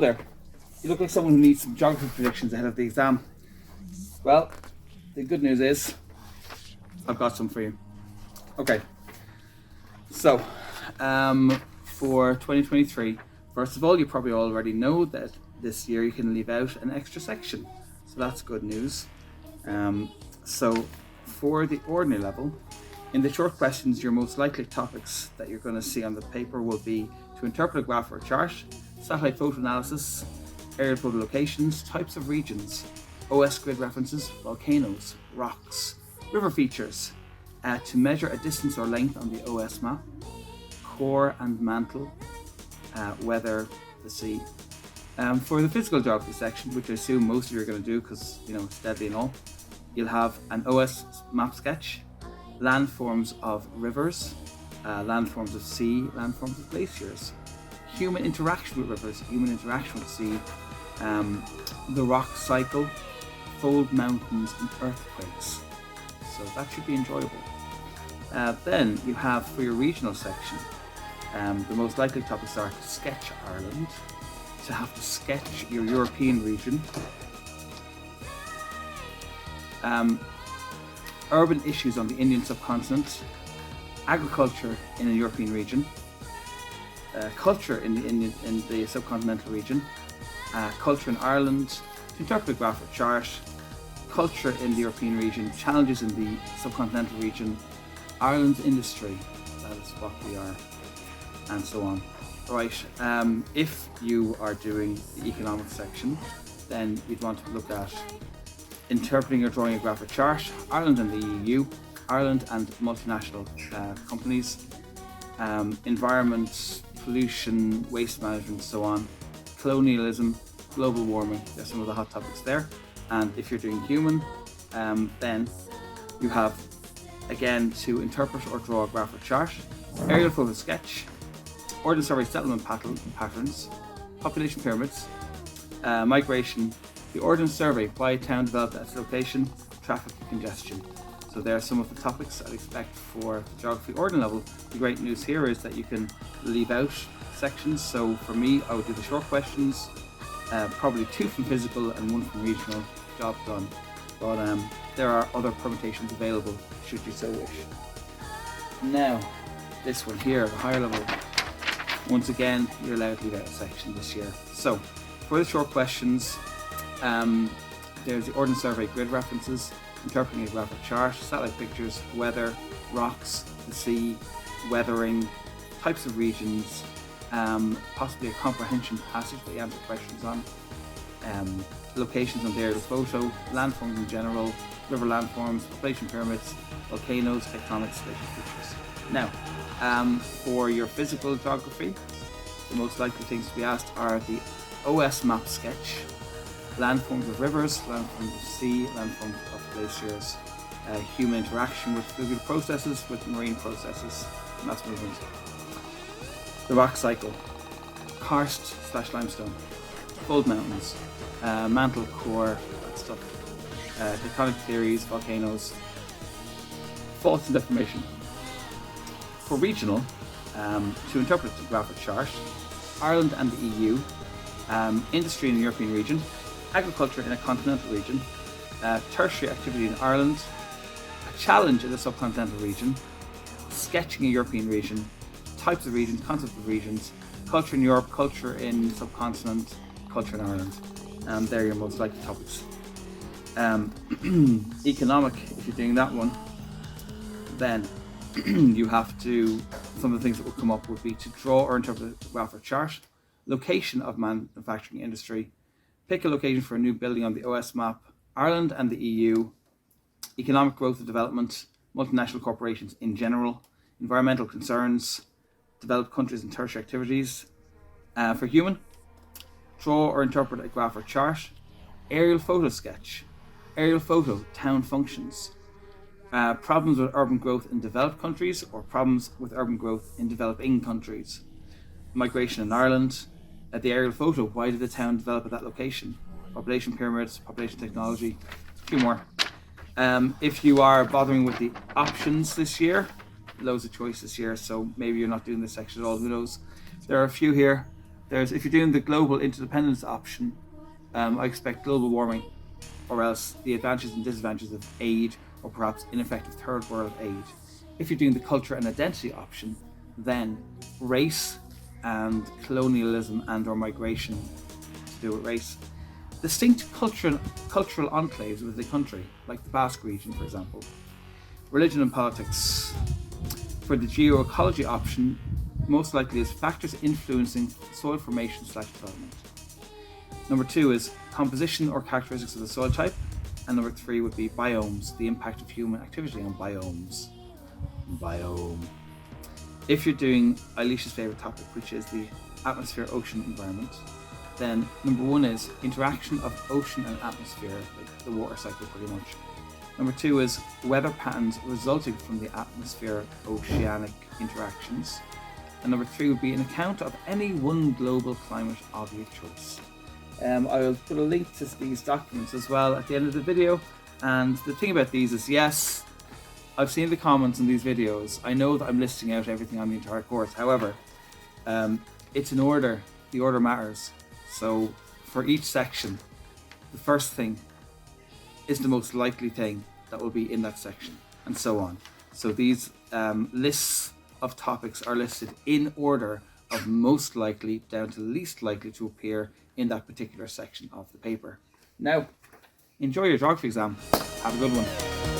there. You look like someone who needs some geography predictions ahead of the exam. Well, the good news is I've got some for you. Okay, so for 2023, first of all, you probably already know that this year you can leave out an extra section, so that's good news. So for the ordinary level, in the short questions, your most likely topics that you're going to see on the paper will be to interpret a graph or a chart, satellite photo analysis, aerial photo locations, types of regions, OS grid references, volcanoes, rocks, river features, to measure a distance or length on the OS map, core and mantle, weather, the sea. For the physical geography section, which I assume most of you are going to do because it's deadly and all, you'll have an OS map sketch, landforms of rivers, landforms of sea, landforms of glaciers, human interaction with rivers, human interaction with sea, the rock cycle, fold mountains and earthquakes. So that should be enjoyable. Then you have for your regional section, the most likely topics are to sketch Ireland, to have to sketch your European region, urban issues on the Indian subcontinent, agriculture in the European region, culture in the subcontinental region, culture in Ireland, to interpret a graph or chart, culture in the European region, challenges in the subcontinental region, Ireland's industry, that is what we are, and so on. Right, if you are doing the economics section, then you'd want to look at interpreting or drawing a graph or chart, Ireland and the EU, Ireland and multinational companies, environment, pollution, waste management, so on, colonialism, global warming. There's some of the hot topics there. And if you're doing human, then you have, again, to interpret or draw a graph or chart, aerial photo sketch, ordnance survey settlement patterns, population pyramids, migration, the ordnance survey, why a town developed at its location, traffic and congestion. So there are some of the topics I'd expect for the geography ordinary level. The great news here is that you can leave out sections. So for me, I would do the short questions, probably 2 from physical and 1 from regional, job done. But there are other permutations available should you so wish. Now, this one here, the higher level, once again, you're allowed to leave out a section this year. So for the short questions, there's the ordnance survey grid references, interpreting a graph or chart, satellite pictures, weather, rocks, the sea, weathering, types of regions, possibly a comprehension passage that you answer questions on, locations on the aerial photo, landforms in general, river landforms, population pyramids, volcanoes, tectonics, spatial features. Now, for your physical geography, the most likely things to be asked are the OS map sketch, landforms of rivers, landforms of sea, landforms of glaciers, human interaction with fluvial processes, with marine processes, mass movement, the rock cycle, karst/limestone, fold mountains, mantle, core, that stuff, tectonic theories, volcanoes, faults and deformation. For regional, to interpret the graph or chart, Ireland and the EU, industry in the European region, agriculture in a continental region, tertiary activity in Ireland, a challenge in the subcontinental region, sketching a European region, types of regions, concepts of regions, culture in Europe, culture in subcontinent, culture in Ireland. They're your most likely topics. Economic, if you're doing that one, then you have to, some of the things that will come up would be to draw or interpret a graph or chart, location of manufacturing industry, pick a location for a new building on the OS map, Ireland and the EU, economic growth and development, multinational corporations in general, environmental concerns, developed countries and tertiary activities. For human, draw or interpret a graph or chart, aerial photo sketch, aerial photo, town functions, problems with urban growth in developed countries or problems with urban growth in developing countries, migration in Ireland, the aerial photo, why did the town develop at that location, population pyramids, population technology, a few more. If you are bothering with the options this year, loads of choice this year, so maybe you're not doing this section at all, who knows. There are a few here. if you're doing the global interdependence option, I expect global warming, or else the advantages and disadvantages of aid, or perhaps ineffective third world aid. If you're doing the culture and identity option, then race and colonialism and or migration to do with race. Distinct cultural enclaves within the country, like the Basque region, for example. Religion and politics. For the geoecology option, most likely is factors influencing soil formation / development. Number 2 is composition or characteristics of the soil type. And number 3 would be biomes, the impact of human activity on biomes. Biome. If you're doing Alicia's favourite topic, which is the atmosphere, ocean, environment, then number 1 is interaction of ocean and atmosphere, like the water cycle pretty much. Number 2 is weather patterns resulting from the atmosphere-oceanic interactions. And number 3 would be an account of any one global climate of your choice. I'll put a link to these documents as well at the end of the video. And the thing about these is, yes, I've seen the comments in these videos. I know that I'm listing out everything on the entire course. However, it's in order. The order matters. So for each section, the first thing is the most likely thing that will be in that section, and so on. So these lists of topics are listed in order of most likely down to least likely to appear in that particular section of the paper. Now, enjoy your geography exam. Have a good one.